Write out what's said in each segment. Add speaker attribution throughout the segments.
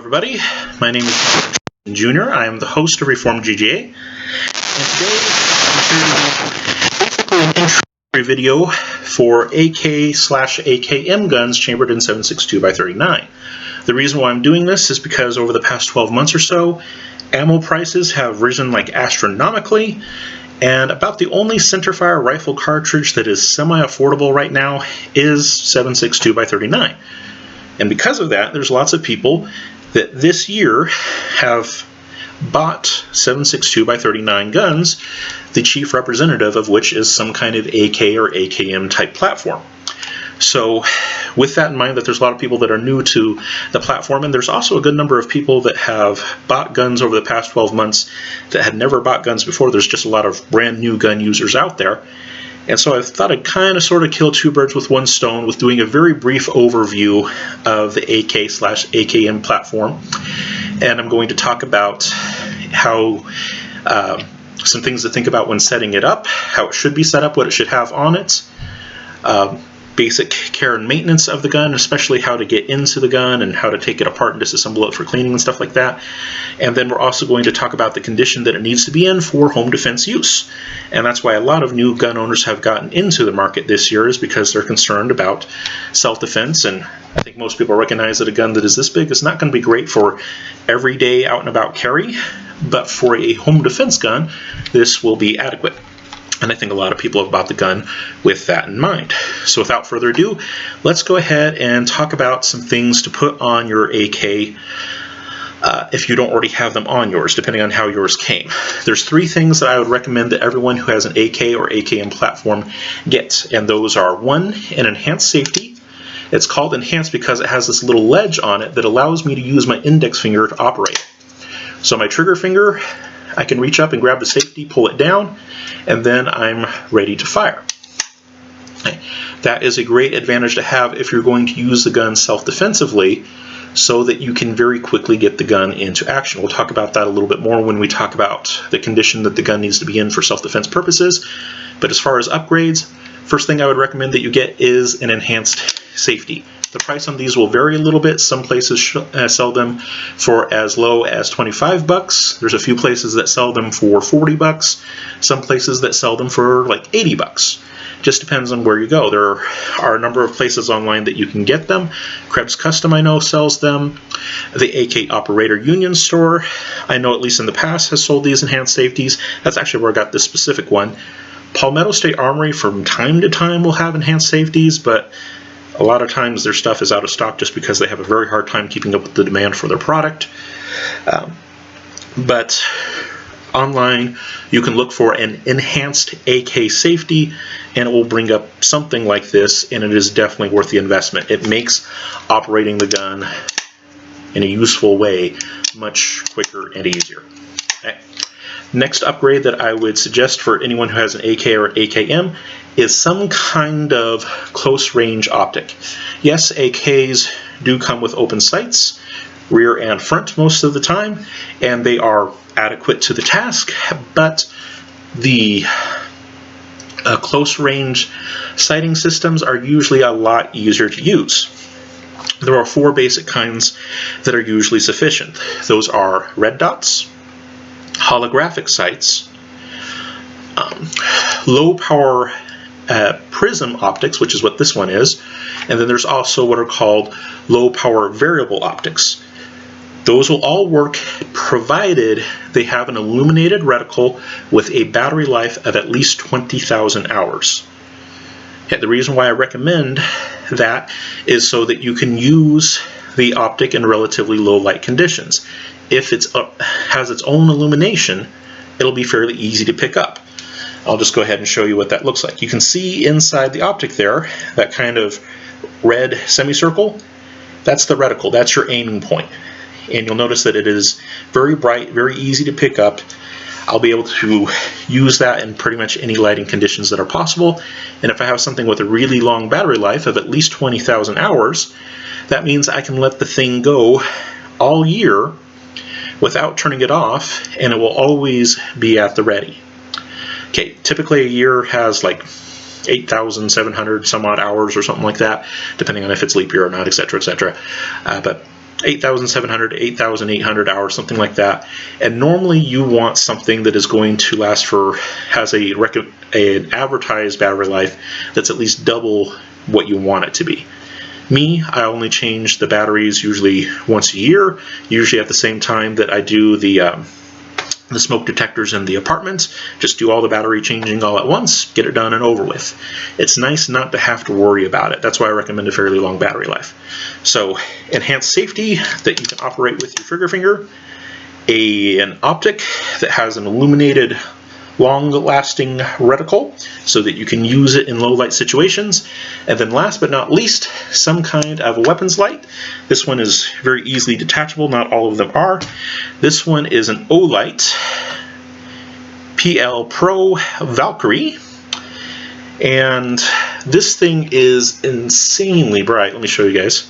Speaker 1: everybody. My name is Junior. I am the host of Reformed GGA, and today I'm basically an introductory video for AK/AKM guns chambered in 7.62x39. The reason why I'm doing this is because over the past 12 months or so, ammo prices have risen like astronomically, and about the only centerfire rifle cartridge that is semi-affordable right now is 7.62x39. And because of that, there's lots of people that this year have bought 7.62x39 guns, the chief representative of which is some kind of AK or AKM type platform. So with that in mind, that there's a lot of people that are new to the platform, and there's also a good number of people that have bought guns over the past 12 months that had never bought guns before. There's just a lot of brand new gun users out there. And so I thought I'd kind of sort of kill two birds with one stone with doing a very brief overview of the AK/AKM platform. And I'm going to talk about how some things to think about when setting it up, how it should be set up, what it should have on it, basic care and maintenance of the gun, especially how to get into the gun and how to take it apart and disassemble it for cleaning and stuff like that. And then we're also going to talk about the condition that it needs to be in for home defense use. And that's why a lot of new gun owners have gotten into the market this year, is because they're concerned about self-defense. And I think most people recognize that a gun that is this big is not going to be great for everyday out and about carry, but for a home defense gun, this will be adequate. And I think a lot of people have bought the gun with that in mind. So without further ado, let's go ahead and talk about some things to put on your AK if you don't already have them on yours, depending on how yours came. There's three things that I would recommend that everyone who has an AK or AKM platform gets, and those are: one, an enhanced safety. It's called enhanced because it has this little ledge on it that allows me to use my index finger to operate. So my trigger finger, I can reach up and grab the safety, pull it down, and then I'm ready to fire. That is a great advantage to have if you're going to use the gun self-defensively, so that you can very quickly get the gun into action. We'll talk about that a little bit more when we talk about the condition that the gun needs to be in for self-defense purposes. But as far as upgrades, first thing I would recommend that you get is an enhanced safety. The price on these will vary a little bit. Some places sell them for as low as 25 bucks. There's a few places that sell them for 40 bucks. Some places that sell them for like 80 bucks. Just depends on where you go. There are a number of places online that you can get them. Krebs Custom, I know, sells them. The AK Operator Union store, I know at least in the past, has sold these enhanced safeties. That's actually where I got this specific one. Palmetto State Armory from time to time will have enhanced safeties, but a lot of times their stuff is out of stock just because they have a very hard time keeping up with the demand for their product. But online, you can look for an enhanced AK safety, and it will bring up something like this, and it is definitely worth the investment. It makes operating the gun in a useful way much quicker and easier. Okay. Next upgrade that I would suggest for anyone who has an AK or AKM is some kind of close range optic. Yes, AKs do come with open sights, rear and front most of the time, and they are adequate to the task, but the close range sighting systems are usually a lot easier to use. There are four basic kinds that are usually sufficient. Those are red dots, holographic sights, low power prism optics, which is what this one is, and then there's also what are called low power variable optics. Those will all work provided they have an illuminated reticle with a battery life of at least 20,000 hours. And the reason why I recommend that is so that you can use the optic in relatively low light conditions. If it has its own illumination, it'll be fairly easy to pick up. I'll just go ahead and show you what that looks like. You can see inside the optic there, that kind of red semicircle, that's the reticle, that's your aiming point. And you'll notice that it is very bright, very easy to pick up. I'll be able to use that in pretty much any lighting conditions that are possible. And if I have something with a really long battery life of at least 20,000 hours, that means I can let the thing go all year without turning it off, and it will always be at the ready. Okay, typically a year has like 8,700 some odd hours or something like that, depending on if it's leap year or not, etc., etc. But 8,700 to 8,800 hours, something like that. And normally you want something that is going to last for, has an advertised battery life that's at least double what you want it to be. Me, I only change the batteries usually once a year, usually at the same time that I do the smoke detectors in the apartment. Just do all the battery changing all at once, get it done and over with. It's nice not to have to worry about it. That's why I recommend a fairly long battery life. So, enhanced safety that you can operate with your trigger finger, an optic that has an illuminated long-lasting reticle so that you can use it in low light situations, and then last but not least, some kind of a weapons light. This one is very easily detachable, not all of them are. This one is an Olight PL Pro Valkyrie, and this thing is insanely bright. Let me show you guys.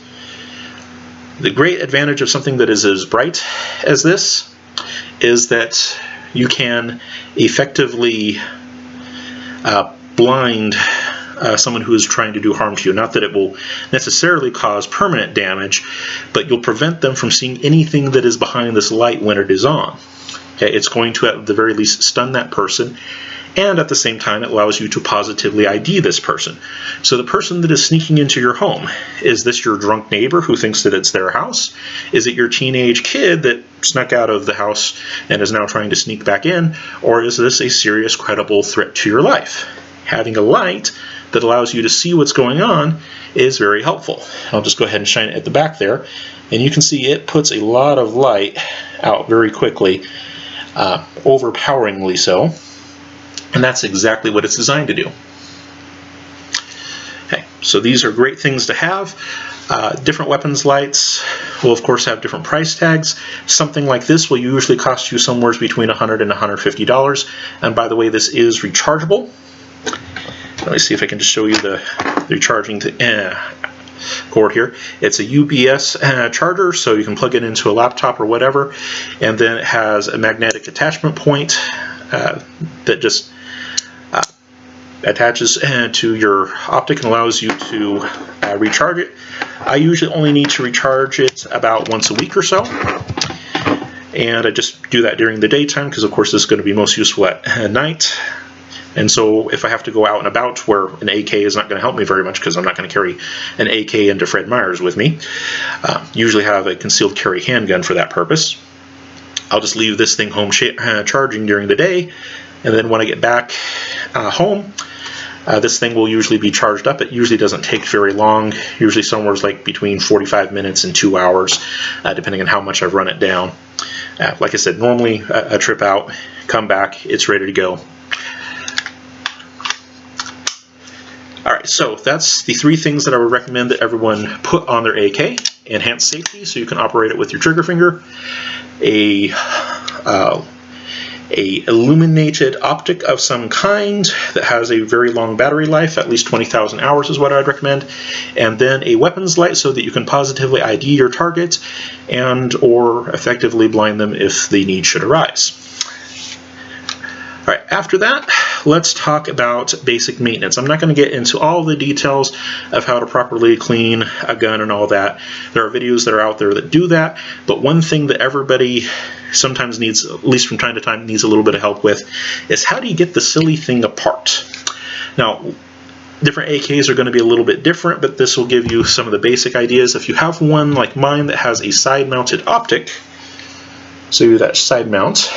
Speaker 1: The great advantage of something that is as bright as this is that you can effectively blind someone who is trying to do harm to you. Not that it will necessarily cause permanent damage, but you'll prevent them from seeing anything that is behind this light when it is on. Okay, it's going to at the very least stun that person, and at the same time it allows you to positively ID this person. So the person that is sneaking into your home, is this your drunk neighbor who thinks that it's their house? Is it your teenage kid that snuck out of the house and is now trying to sneak back in? Or is this a serious, credible threat to your life? Having a light that allows you to see what's going on is very helpful. I'll just go ahead and shine it at the back there, and you can see it puts a lot of light out very quickly, overpoweringly so. And that's exactly what it's designed to do. Okay, so these are great things to have. Different weapons lights will of course have different price tags. Something like this will usually cost you somewhere between $100 and $150. And by the way, this is rechargeable. Let me see if I can just show you the recharging cord here. It's a UPS charger, so you can plug it into a laptop or whatever. And then it has a magnetic attachment point that just attaches to your optic and allows you to recharge it. I usually only need to recharge it about once a week or so, and I just do that during the daytime because of course this is going to be most useful at night. And so if I have to go out and about where an AK is not going to help me very much because I'm not going to carry an AK into Fred Meyer's with me, usually have a concealed carry handgun for that purpose. I'll just leave this thing home charging during the day, and then when I get back home, this thing will usually be charged up. It usually doesn't take very long, usually somewhere like between 45 minutes and 2 hours, depending on how much I've run it down. Like I said, normally a trip out, come back, it's ready to go. Alright, so that's the three things that I would recommend that everyone put on their AK. Enhanced safety, so you can operate it with your trigger finger. A illuminated optic of some kind that has a very long battery life, at least 20,000 hours is what I'd recommend, and then a weapons light so that you can positively ID your targets and or effectively blind them if the need should arise. Alright, after that, let's talk about basic maintenance. I'm not going to get into all the details of how to properly clean a gun and all that. There are videos that are out there that do that, but one thing that everybody sometimes needs, at least from time to time, needs a little bit of help with is how do you get the silly thing apart? Now, different AKs are going to be a little bit different, but this will give you some of the basic ideas. If you have one like mine that has a side-mounted optic, so that side mount,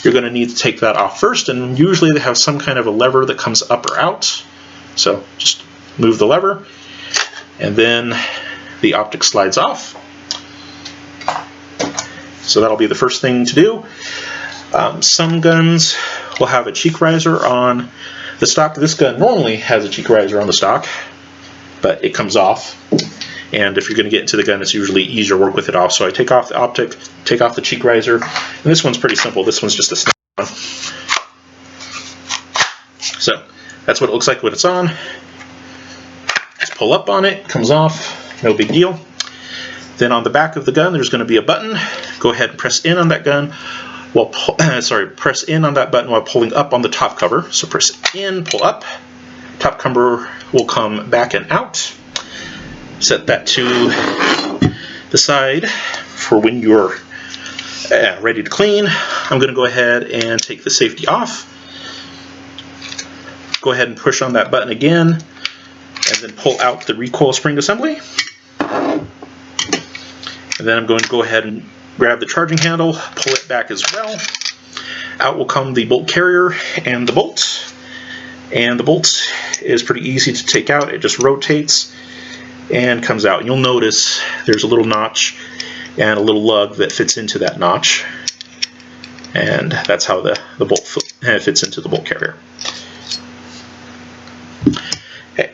Speaker 1: you're going to need to take that off first, and usually they have some kind of a lever that comes up or out. So just move the lever, and then the optic slides off. So that'll be the first thing to do. Some guns will have a cheek riser on the stock. This gun normally has a cheek riser on the stock, but it comes off. And if you're going to get into the gun, it's usually easier to work with it off. So I take off the optic, take off the cheek riser, and this one's pretty simple. This one's just a snap on. So that's what it looks like when it's on. Just pull up on it, comes off, no big deal. Then on the back of the gun, there's going to be a button. Go ahead and press in on that gun while press in on that button while pulling up on the top cover. So press in, pull up. Top cover will come back and out. Set that to the side for when you're ready to clean. I'm going to go ahead and take the safety off. Go ahead and push on that button again, and then pull out the recoil spring assembly. And then I'm going to go ahead and grab the charging handle, pull it back as well. Out will come the bolt carrier and the bolt. And the bolt is pretty easy to take out. It just rotates and comes out. You'll notice there's a little notch and a little lug that fits into that notch. And that's how the bolt fits into the bolt carrier.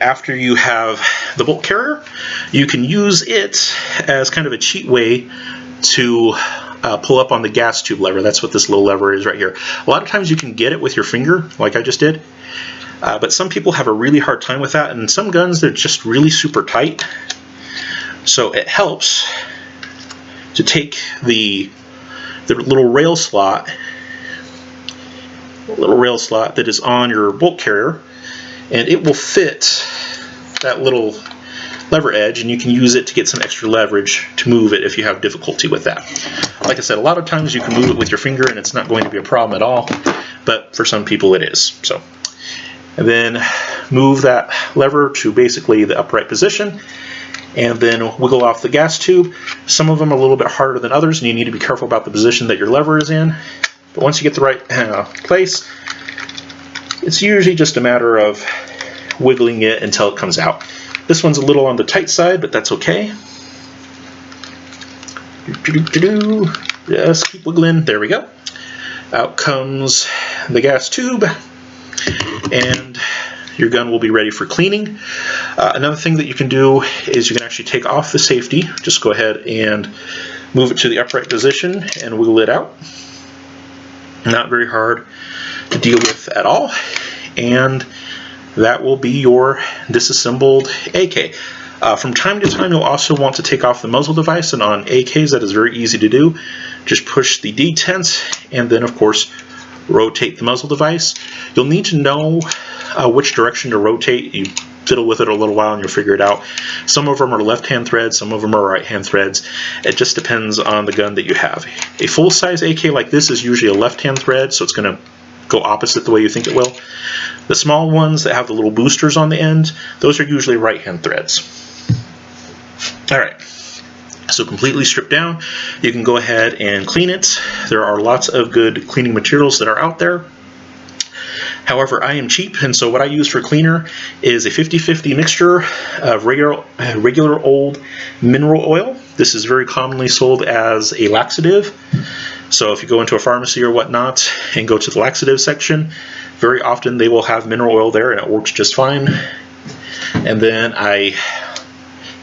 Speaker 1: After you have the bolt carrier, you can use it as kind of a cheat way to pull up on the gas tube lever. That's what this little lever is right here. A lot of times you can get it with your finger, like I just did, but some people have a really hard time with that, and some guns, they're just really super tight. So it helps to take the little rail slot that is on your bolt carrier, and it will fit that little lever edge, and you can use it to get some extra leverage to move it if you have difficulty with that. Like I said, a lot of times you can move it with your finger and it's not going to be a problem at all, but for some people it is. So, and then move that lever to basically the upright position, and then wiggle off the gas tube. Some of them are a little bit harder than others, and you need to be careful about the position that your lever is in. But once you get the right place, it's usually just a matter of wiggling it until it comes out. This one's a little on the tight side, but that's okay. Just keep wiggling. There we go. Out comes the gas tube, and your gun will be ready for cleaning. Another thing that you can do is you can actually take off the safety. Just go ahead and move it to the upright position and wiggle it out. Not very hard to deal with at all. And that will be your disassembled AK. From time to time, you'll also want to take off the muzzle device, and on AKs that is very easy to do. Just push the detent and then of course rotate the muzzle device. You'll need to know which direction to rotate. You fiddle with it a little while and you'll figure it out. Some of them are left-hand threads, some of them are right-hand threads. It just depends on the gun that you have. A full-size AK like this is usually a left-hand thread, so it's going to go opposite the way you think it will. The small ones that have the little boosters on the end, those are usually right-hand threads. Alright, so completely stripped down, you can go ahead and clean it. There are lots of good cleaning materials that are out there. However, I am cheap, and so what I use for cleaner is a 50-50 mixture of regular old mineral oil. This is very commonly sold as a laxative. So if you go into a pharmacy or whatnot and go to the laxative section, very often they will have mineral oil there and it works just fine. And then I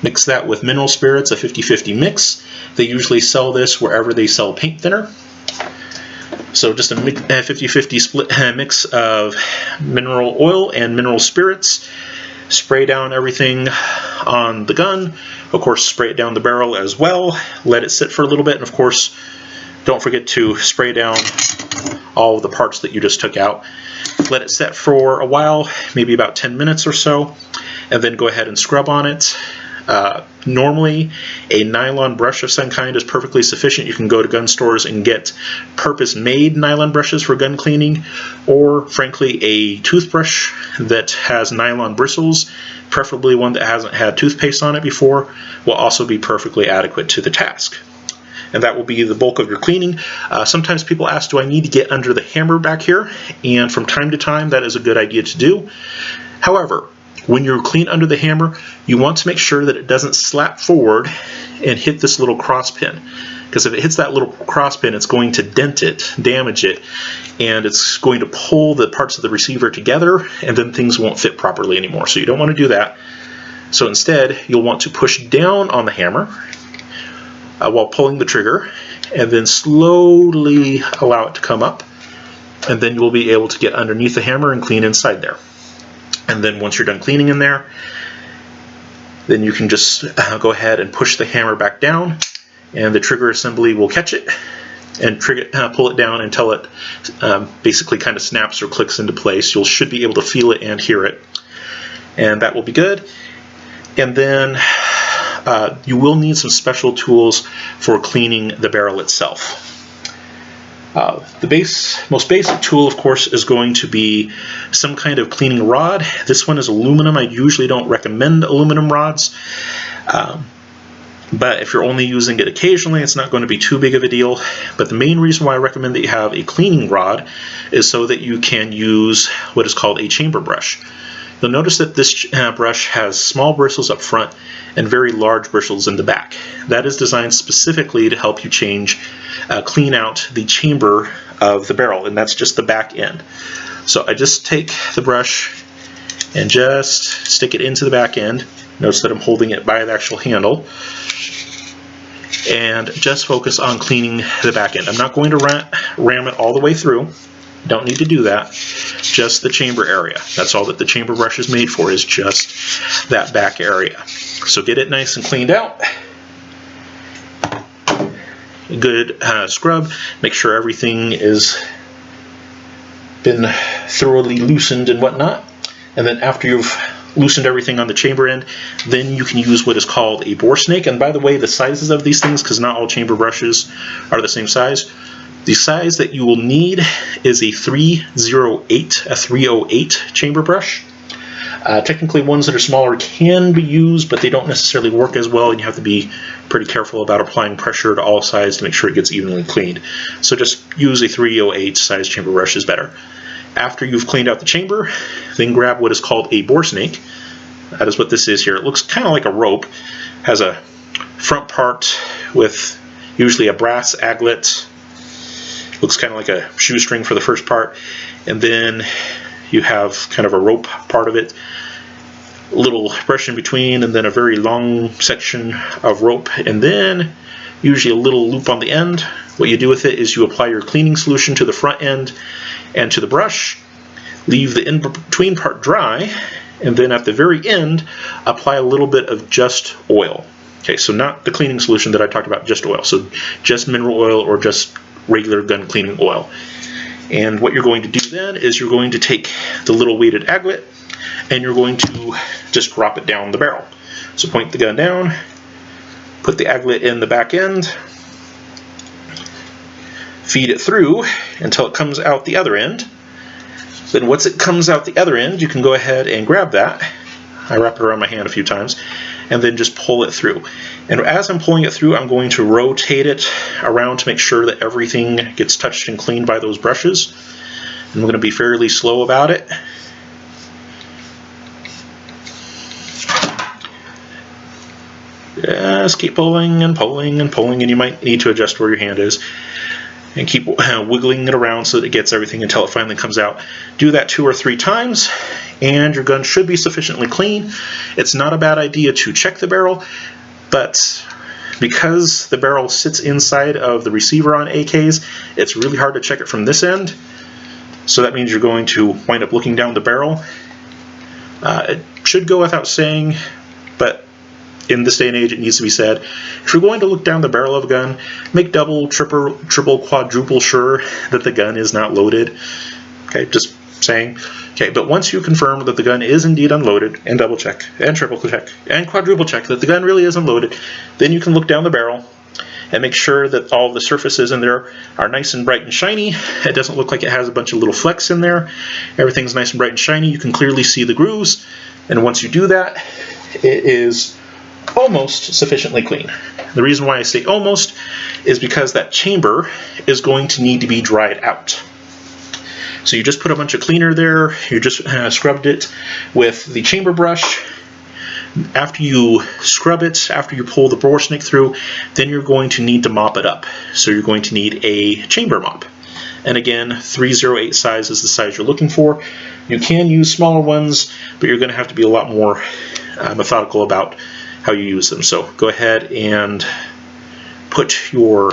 Speaker 1: mix that with mineral spirits, a 50-50 mix. They usually sell this wherever they sell paint thinner. So just a 50-50 split mix of mineral oil and mineral spirits. Spray down everything on the gun. Of course, spray it down the barrel as well. Let it sit for a little bit, and of course, don't forget to spray down all of the parts that you just took out. Let it set for a while, maybe about 10 minutes or so, and then go ahead and scrub on it. Normally, a nylon brush of some kind is perfectly sufficient. You can go to gun stores and get purpose-made nylon brushes for gun cleaning, or frankly, a toothbrush that has nylon bristles, preferably one that hasn't had toothpaste on it before, will also be perfectly adequate to the task. And that will be the bulk of your cleaning. Sometimes people ask, do I need to get under the hammer back here? And from time to time, that is a good idea to do. However, when you clean under the hammer, you want to make sure that it doesn't slap forward and hit this little cross pin. Because if it hits that little cross pin, it's going to dent it, damage it, and it's going to pull the parts of the receiver together, and then things won't fit properly anymore. So you don't want to do that. So instead, you'll want to push down on the hammer while pulling the trigger, and then slowly allow it to come up, and then you'll be able to get underneath the hammer and clean inside there. And then once you're done cleaning in there, then you can just go ahead and push the hammer back down, and the trigger assembly will catch it and pull it down until it basically kind of snaps or clicks into place. You should be able to feel it and hear it, and that will be good. And then you will need some special tools for cleaning the barrel itself. The most basic tool, of course, is going to be some kind of cleaning rod. This one is aluminum. I usually don't recommend aluminum rods, but if you're only using it occasionally, it's not going to be too big of a deal. But the main reason why I recommend that you have a cleaning rod is so that you can use what is called a chamber brush. You'll notice that this brush has small bristles up front and very large bristles in the back. That is designed specifically to help you clean out the chamber of the barrel, and that's just the back end. So I just take the brush and just stick it into the back end. Notice that I'm holding it by the actual handle, and just focus on cleaning the back end. I'm not going to ram it all the way through. Don't need to do that. Just the chamber area. That's all that the chamber brush is made for, is just that back area. So get it nice and cleaned out. Good scrub. Make sure everything is been thoroughly loosened and whatnot. And then after you've loosened everything on the chamber end, then you can use what is called a bore snake. And by the way, the sizes of these things, because not all chamber brushes are the same size, the size that you will need is a 308 chamber brush. Technically, ones that are smaller can be used, but they don't necessarily work as well, and you have to be pretty careful about applying pressure to all sides to make sure it gets evenly cleaned. So just use a 308 size chamber brush is better. After you've cleaned out the chamber, then grab what is called a bore snake. That is what this is here. It looks kind of like a rope. Has a front part with usually a brass aglet. Looks kind of like a shoestring for the first part, and then you have kind of a rope part of it, a little brush in between, and then a very long section of rope, and then usually a little loop on the end. What you do with it is you apply your cleaning solution to the front end and to the brush, leave the in-between part dry, and then at the very end apply a little bit of just oil. Okay, so not the cleaning solution that I talked about, just oil. So just mineral oil or just regular gun cleaning oil. And what you're going to do then is you're going to take the little weighted aglet and you're going to just drop it down the barrel. So point the gun down, put the aglet in the back end, feed it through until it comes out the other end. Then once it comes out the other end, you can go ahead and grab that. I wrap it around my hand a few times, and then just pull it through. And as I'm pulling it through, I'm going to rotate it around to make sure that everything gets touched and cleaned by those brushes. And I'm going to be fairly slow about it. Just keep pulling and pulling and pulling, and you might need to adjust where your hand is. And keep wiggling it around so that it gets everything until it finally comes out. Do that 2 or 3 times, and your gun should be sufficiently clean. It's not a bad idea to check the barrel, but because the barrel sits inside of the receiver on AKs, it's really hard to check it from this end. So that means you're going to wind up looking down the barrel. It should go without saying, but in this day and age, it needs to be said. If you're going to look down the barrel of a gun, make double, triple, quadruple sure that the gun is not loaded. Okay, just saying. Okay, but once you confirm that the gun is indeed unloaded, and double check, and triple check, and quadruple check that the gun really is unloaded, then you can look down the barrel and make sure that all the surfaces in there are nice and bright and shiny. It doesn't look like it has a bunch of little flecks in there. Everything's nice and bright and shiny. You can clearly see the grooves, and once you do that, it is almost sufficiently clean. The reason why I say almost is because that chamber is going to need to be dried out. So you just put a bunch of cleaner there, you just scrubbed it with the chamber brush. After you scrub it, after you pull the bore snake through, then you're going to need to mop it up. So you're going to need a chamber mop. And again, 308 size is the size you're looking for. You can use smaller ones, but you're going to have to be a lot more methodical about how you use them. So go ahead and put your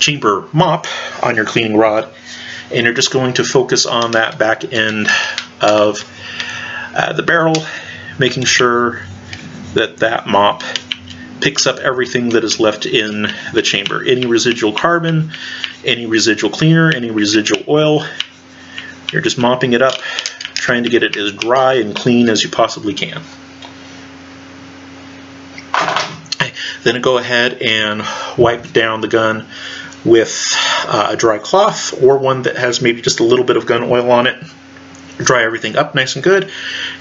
Speaker 1: chamber mop on your cleaning rod, and you're just going to focus on that back end of the barrel, making sure that that mop picks up everything that is left in the chamber. Any residual carbon, any residual cleaner, any residual oil. You're just mopping it up, trying to get it as dry and clean as you possibly can. Then go ahead and wipe down the gun with a dry cloth, or one that has maybe just a little bit of gun oil on it. Dry everything up nice and good,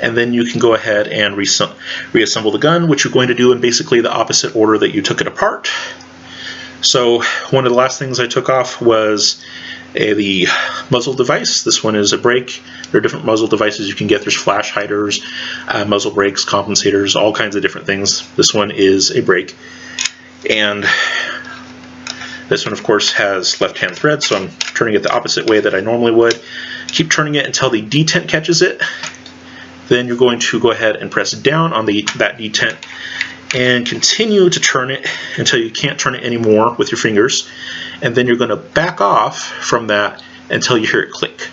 Speaker 1: and then you can go ahead and reassemble the gun, which you're going to do in basically the opposite order that you took it apart. So one of the last things I took off was the muzzle device. This one is a brake. There are different muzzle devices you can get. There's flash hiders, muzzle brakes, compensators, all kinds of different things. This one is a brake. And this one, of course, has left-hand thread, so I'm turning it the opposite way that I normally would. Keep turning it until the detent catches it. Then you're going to go ahead and press down on that detent and continue to turn it until you can't turn it anymore with your fingers. And then you're going to back off from that until you hear it click.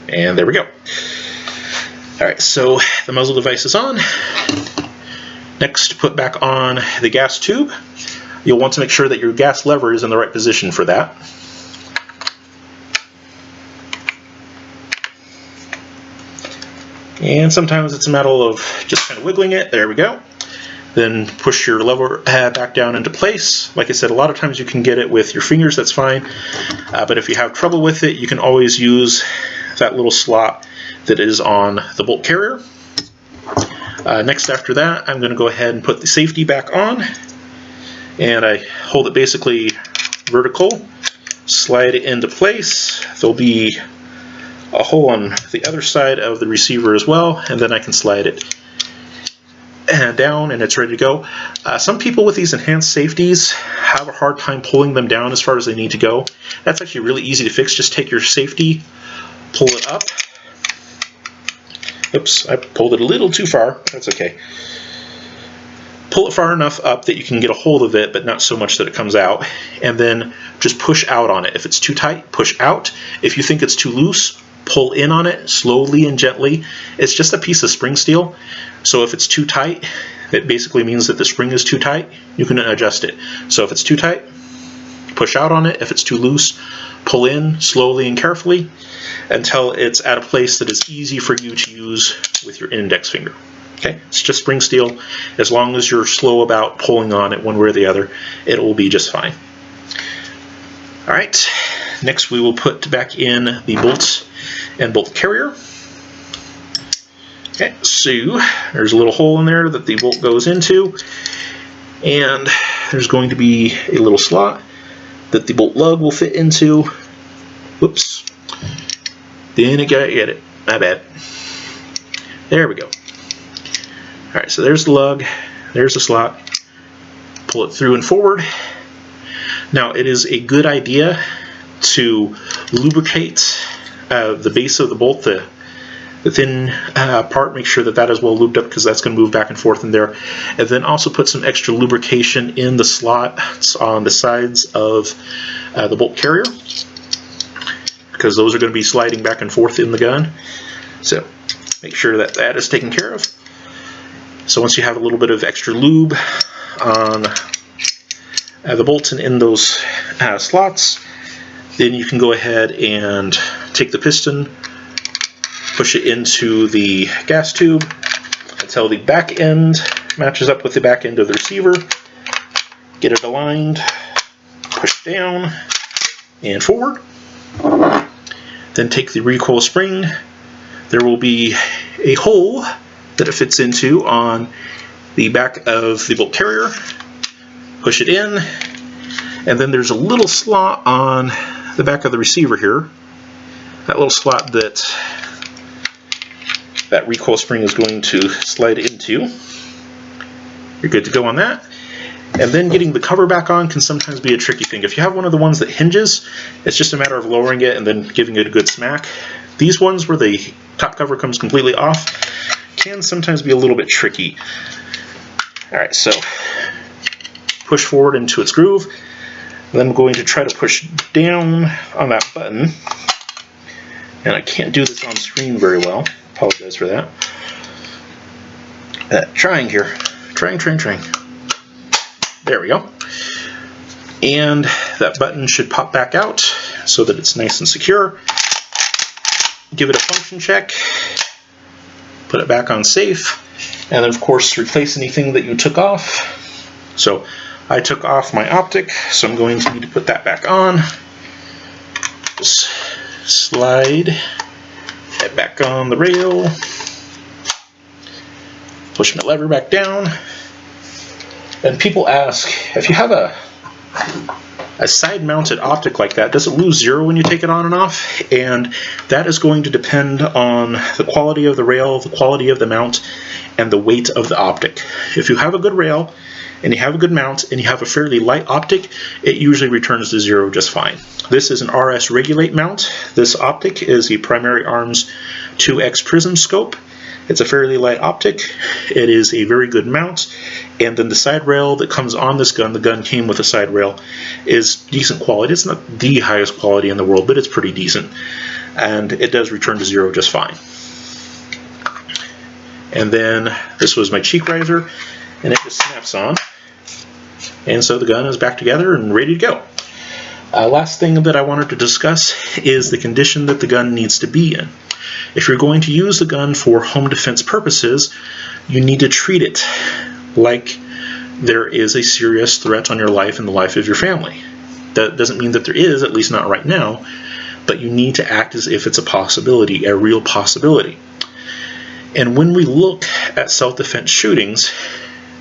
Speaker 1: And there we go. Alright, so the muzzle device is on. Next, put back on the gas tube. You'll want to make sure that your gas lever is in the right position for that. And sometimes it's a matter of just kind of wiggling it. There we go. Then push your lever back down into place. Like I said, a lot of times you can get it with your fingers, that's fine. But if you have trouble with it, you can always use that little slot that is on the bolt carrier. Next after that, I'm going to go ahead and put the safety back on. And I hold it basically vertical, slide it into place. There'll be a hole on the other side of the receiver as well, and then I can slide it down and it's ready to go. Some people with these enhanced safeties have a hard time pulling them down as far as they need to go. That's actually really easy to fix. Just take your safety, pull it up. Oops, I pulled it a little too far. That's okay. Pull it far enough up that you can get a hold of it, but not so much that it comes out. And then just push out on it. If it's too tight, push out. If you think it's too loose, pull in on it slowly and gently. It's just a piece of spring steel. So if it's too tight, it basically means that the spring is too tight. You can adjust it. So if it's too tight, push out on it. If it's too loose, pull in slowly and carefully until it's at a place that is easy for you to use with your index finger. Okay, it's just spring steel. As long as you're slow about pulling on it one way or the other, it will be just fine. All right, next we will put back in the bolts and bolt carrier. Okay, so there's a little hole in there that the bolt goes into, and there's going to be a little slot that the bolt lug will fit into. Whoops. Didn't get it. My bad. There we go. Alright, so there's the lug, there's the slot. Pull it through and forward. Now, it is a good idea to lubricate the base of the bolt, the thin part. Make sure that that is well lubed up, because that's going to move back and forth in there. And then also put some extra lubrication in the slots on the sides of the bolt carrier, because those are going to be sliding back and forth in the gun. So make sure that that is taken care of. So once you have a little bit of extra lube on the bolts and in those slots, then you can go ahead and take the piston, push it into the gas tube until the back end matches up with the back end of the receiver. Get it aligned, push down and forward. Then take the recoil spring. There will be a hole that it fits into on the back of the bolt carrier. Push it in, and then there's a little slot on the back of the receiver here. That little slot that recoil spring is going to slide into. You're good to go on that. And then getting the cover back on can sometimes be a tricky thing. If you have one of the ones that hinges, it's just a matter of lowering it and then giving it a good smack. These ones where the top cover comes completely off can sometimes be a little bit tricky. Alright, so push forward into its groove. Then I'm going to try to push down on that button. And I can't do this on screen very well. Apologize for that. Trying here. Trying. There we go. And that button should pop back out so that it's nice and secure. Give it a function check. put it back on safe, and then of course replace anything that you took off. So I took off my optic, so I'm going to need to put that back on. Just slide it back on the rail, push my lever back down. And people ask, if you have a side-mounted optic like that, does it lose zero when you take it on and off? And that is going to depend on the quality of the rail, the quality of the mount, and the weight of the optic. If you have a good rail, and you have a good mount, and you have a fairly light optic, it usually returns to zero just fine. This is an RS Regulate mount. This optic is a primary arms 2X prism scope. It's a fairly light optic. It is a very good mount, and then the side rail that comes on this gun, the gun came with a side rail, is decent quality. It's not the highest quality in the world, but it's pretty decent, and it does return to zero just fine. And then this was my cheek riser, and it just snaps on, and so the gun is back together and ready to go. Last thing that I wanted to discuss is the condition that the gun needs to be in. If you're going to use the gun for home defense purposes, you need to treat it like there is a serious threat on your life and the life of your family. That doesn't mean that there is, at least not right now, but you need to act as if it's a possibility, a real possibility. And when we look at self-defense shootings,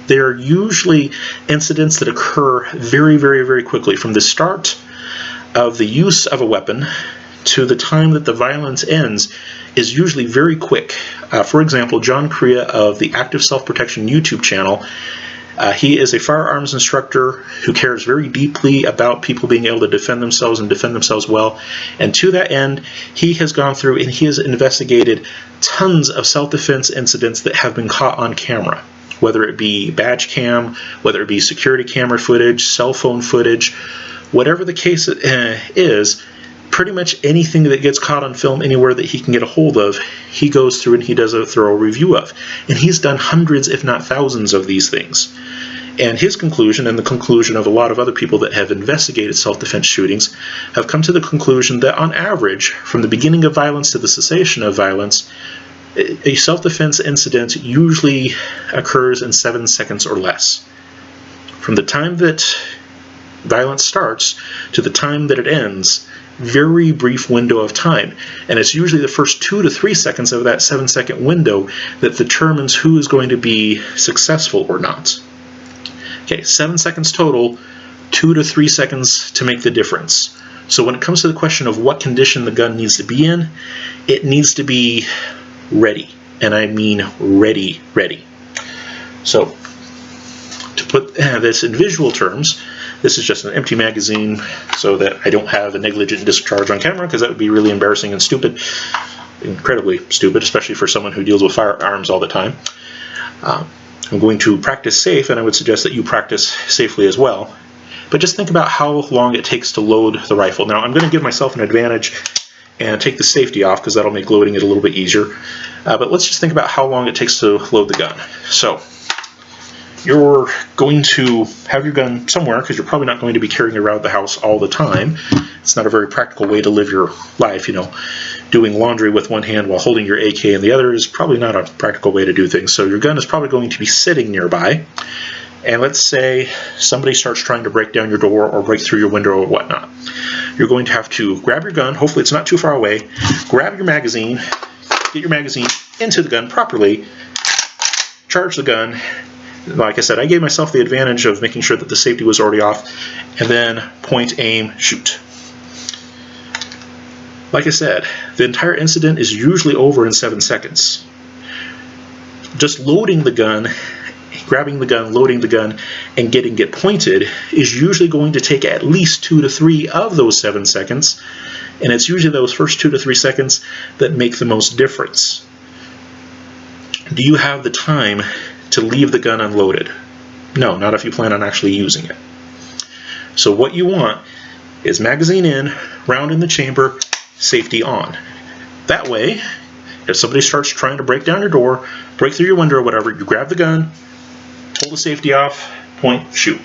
Speaker 1: there are usually incidents that occur very, very, very quickly. From the start of the use of a weapon to the time that the violence ends is usually very quick. For example, John Correa of the Active Self-Protection YouTube channel, he is a firearms instructor who cares very deeply about people being able to defend themselves and defend themselves well. And to that end, he has gone through and he has investigated tons of self-defense incidents that have been caught on camera, whether it be badge cam, whether it be security camera footage, cell phone footage, whatever the case is. Pretty much anything that gets caught on film anywhere that he can get a hold of, he goes through and he does a thorough review of. And he's done hundreds, if not thousands, of these things. And his conclusion, and the conclusion of a lot of other people that have investigated self-defense shootings, have come to the conclusion that on average, from the beginning of violence to the cessation of violence, a self-defense incident usually occurs in 7 seconds or less. From the time that violence starts to the time that it ends, very brief window of time, and it's usually the first 2 to 3 seconds of that 7-second window that determines who is going to be successful or not. Okay, 7 seconds total, 2 to 3 seconds to make the difference. So when it comes to the question of what condition the gun needs to be in, it needs to be ready, and I mean ready. So to put this in visual terms, this is just an empty magazine so that I don't have a negligent discharge on camera, because that would be really embarrassing and stupid, incredibly stupid, especially for someone who deals with firearms all the time. I'm going to practice safe, and I would suggest that you practice safely as well. But just think about how long it takes to load the rifle. Now, I'm going to give myself an advantage and take the safety off, because that'll make loading it a little bit easier. But let's just think about how long it takes to load the gun. So you're going to have your gun somewhere, because you're probably not going to be carrying it around the house all the time. It's not a very practical way to live your life, you know. Doing laundry with one hand while holding your AK in the other is probably not a practical way to do things. So your gun is probably going to be sitting nearby. And let's say somebody starts trying to break down your door or break through your window or whatnot. You're going to have to grab your gun, hopefully it's not too far away, grab your magazine, get your magazine into the gun properly, charge the gun. Like I said, I gave myself the advantage of making sure that the safety was already off, and then point, aim, shoot. Like I said, the entire incident is usually over in 7 seconds. Just loading the gun, grabbing the gun, loading the gun, and getting it pointed is usually going to take at least 2 to 3 of those 7 seconds, and it's usually those first 2 to 3 seconds that make the most difference. Do you have the time to leave the gun unloaded? No, not if you plan on actually using it. So what you want is magazine in, round in the chamber, safety on. That way, if somebody starts trying to break down your door, break through your window or whatever, you grab the gun, pull the safety off, point, shoot.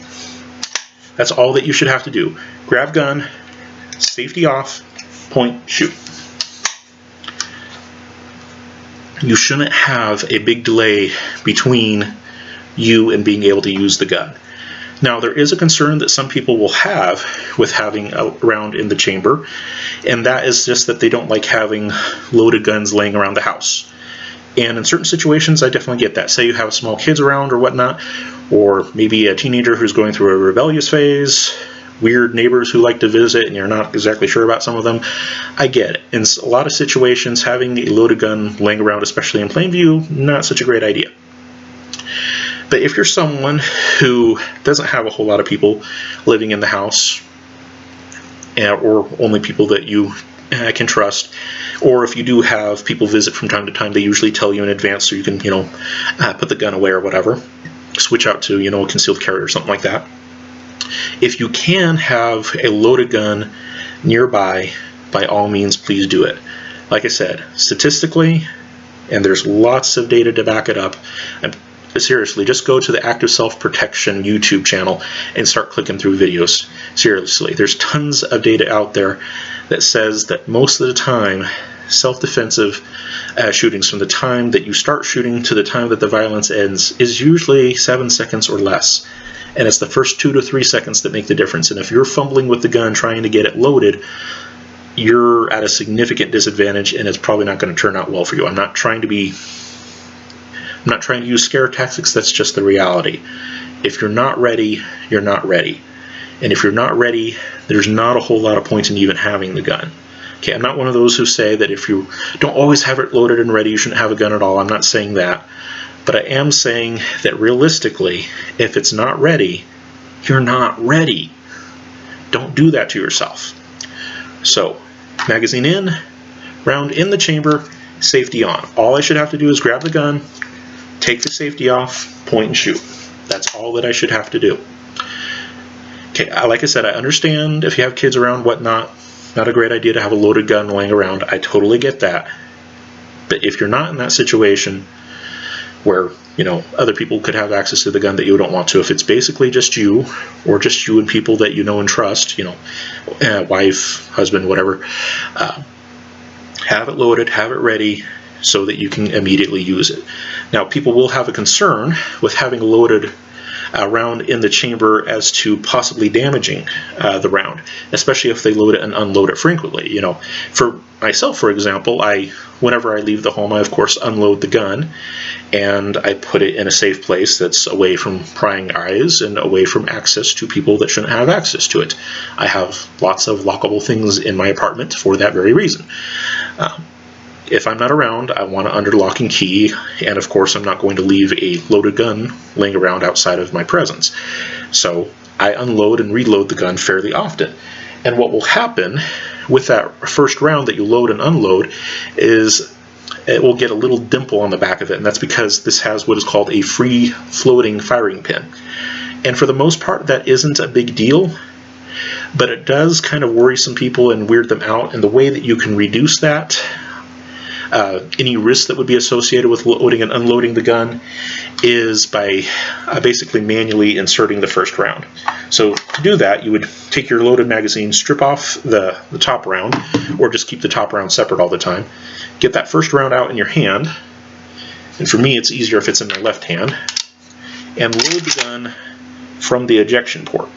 Speaker 1: That's all that you should have to do. Grab gun, safety off, point, shoot. you shouldn't have a big delay between you and being able to use the gun. Now, there is a concern that some people will have with having a round in the chamber, and that is just that they don't like having loaded guns laying around the house. And in certain situations, I definitely get that. Say you have small kids around or whatnot, or maybe a teenager who's going through a rebellious phase, weird neighbors who like to visit and you're not exactly sure about some of them. I get it. In a lot of situations, having a loaded gun laying around, especially in plain view, not such a great idea. But if you're someone who doesn't have a whole lot of people living in the house, or only people that you can trust, or if you do have people visit from time to time, they usually tell you in advance so you can, put the gun away or whatever, switch out to, a concealed carry or something like that. If you can have a loaded gun nearby, by all means, please do it. Like I said, statistically, and there's lots of data to back it up, seriously, just go to the Active Self-Protection YouTube channel and start clicking through videos. Seriously, there's tons of data out there that says that most of the time, self-defensive shootings, from the time that you start shooting to the time that the violence ends, is usually 7 seconds or less. And it's the first 2 to 3 seconds that make the difference. And if you're fumbling with the gun trying to get it loaded, you're at a significant disadvantage, and it's probably not going to turn out well for you. I'm not trying to use scare tactics. That's just the reality. If you're not ready, you're not ready. And if you're not ready, there's not a whole lot of points in even having the gun. Okay, I'm not one of those who say that if you don't always have it loaded and ready, you shouldn't have a gun at all. I'm not saying that. But I am saying that realistically, if it's not ready, you're not ready. Don't do that to yourself. So, magazine in, round in the chamber, safety on. All I should have to do is grab the gun, take the safety off, point and shoot. That's all that I should have to do. Okay, like I said, I understand if you have kids around, whatnot, not a great idea to have a loaded gun laying around. I totally get that. But if you're not in that situation where, other people could have access to the gun that you don't want to, if it's basically just you, or just you and people that you know and trust, wife, husband, whatever, have it loaded, have it ready, so that you can immediately use it. Now, people will have a concern with having a loaded round in the chamber as to possibly damaging the round, especially if they load it and unload it frequently. For myself, for example, whenever I leave the home, I of course unload the gun and I put it in a safe place that's away from prying eyes and away from access to people that shouldn't have access to it. I have lots of lockable things in my apartment for that very reason. If I'm not around, I want to under lock and key, and of course I'm not going to leave a loaded gun laying around outside of my presence. So I unload and reload the gun fairly often. And what will happen with that first round that you load and unload is it will get a little dimple on the back of it, and that's because this has what is called a free floating firing pin. And for the most part, that isn't a big deal, but it does kind of worry some people and weird them out, and the way that you can reduce that, any risk that would be associated with loading and unloading the gun, is by basically manually inserting the first round. So to do that, you would take your loaded magazine, strip off the top round, or just keep the top round separate all the time. Get that first round out in your hand, and for me it's easier if it's in my left hand, and load the gun from the ejection port.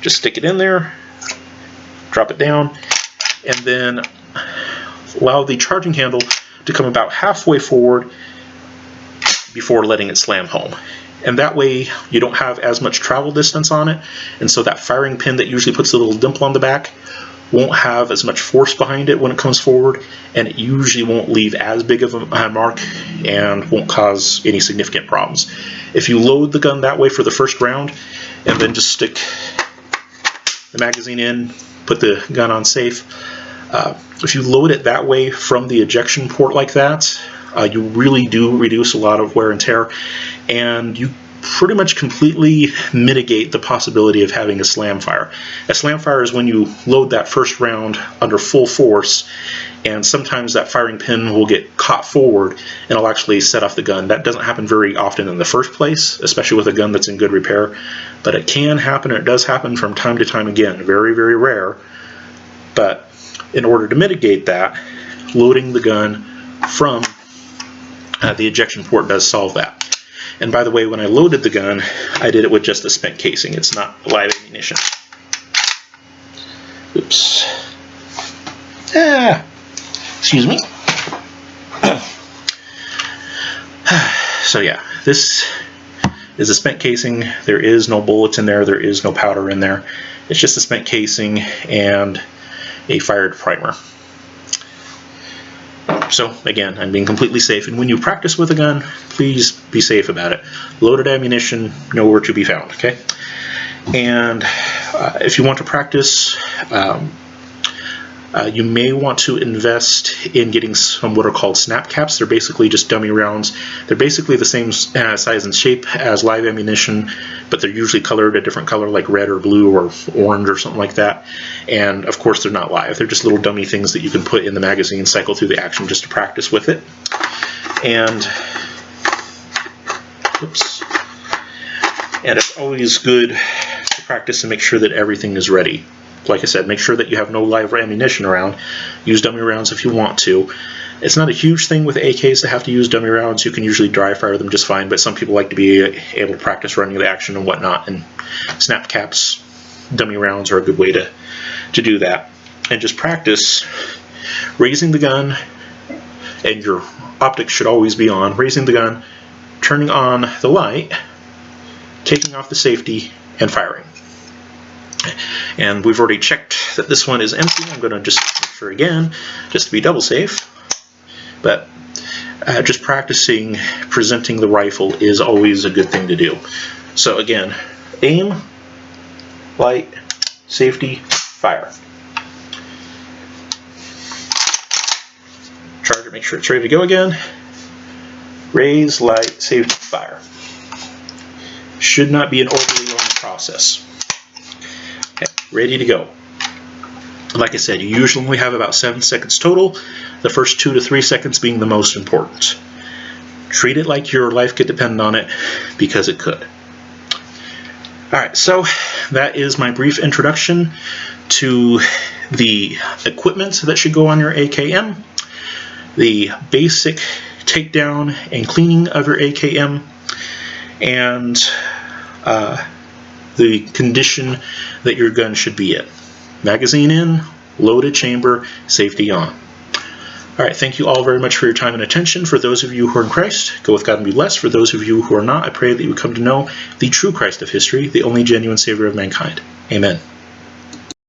Speaker 1: Just stick it in there, drop it down, and then allow the charging handle to come about halfway forward before letting it slam home. And that way you don't have as much travel distance on it, and so that firing pin that usually puts a little dimple on the back won't have as much force behind it when it comes forward, and it usually won't leave as big of a mark and won't cause any significant problems. If you load the gun that way for the first round and then just stick the magazine in, put the gun on safe, if you load it that way from the ejection port like that, you really do reduce a lot of wear and tear, and you pretty much completely mitigate the possibility of having a slam fire. A slam fire is when you load that first round under full force, and sometimes that firing pin will get caught forward and it'll actually set off the gun. That doesn't happen very often in the first place, especially with a gun that's in good repair, but it can happen, and it does happen from time to time again. Very, very rare, but in order to mitigate that, loading the gun from the ejection port does solve that. And by the way, when I loaded the gun, I did it with just a spent casing. It's not live ammunition. Oops. Excuse me. So yeah, this is a spent casing. There is no bullets in there. There is no powder in there. It's just a spent casing and a fired primer. So again, I'm being completely safe. And when you practice with a gun, please be safe about it. Loaded ammunition, nowhere to be found. Okay. And if you want to practice, you may want to invest in getting some what are called snap caps. They're basically just dummy rounds. They're basically the same size and shape as live ammunition, but they're usually colored a different color, like red or blue or orange or something like that. And of course, they're not live. They're just little dummy things that you can put in the magazine, cycle through the action just to practice with it. And oops. And it's always good to practice and make sure that everything is ready. Like I said, make sure that you have no live ammunition around. Use dummy rounds if you want to. It's not a huge thing with AKs to have to use dummy rounds. You can usually dry fire them just fine, but some people like to be able to practice running the action and whatnot, and snap caps, dummy rounds are a good way to do that. And just practice raising the gun, and your optics should always be on, raising the gun, turning on the light, taking off the safety, and firing. And we've already checked that this one is empty. I'm going to just make sure again, just to be double safe. But just practicing presenting the rifle is always a good thing to do. So again, aim, light, safety, fire. Charge it, make sure it's ready to go again. Raise, light, safety, fire. Should not be an overly long process. Okay, ready to go. Like I said, you usually only have about 7 seconds total, the first 2 to 3 seconds being the most important. Treat it like your life could depend on it, because it could. Alright, so that is my brief introduction to the equipment that should go on your AKM, the basic takedown and cleaning of your AKM, and the condition that your gun should be in. Magazine in, loaded chamber, safety on. Alright, thank you all very much for your time and attention. For those of you who are in Christ, go with God and be blessed. For those of you who are not, I pray that you would come to know the true Christ of history, the only genuine Savior of mankind. Amen.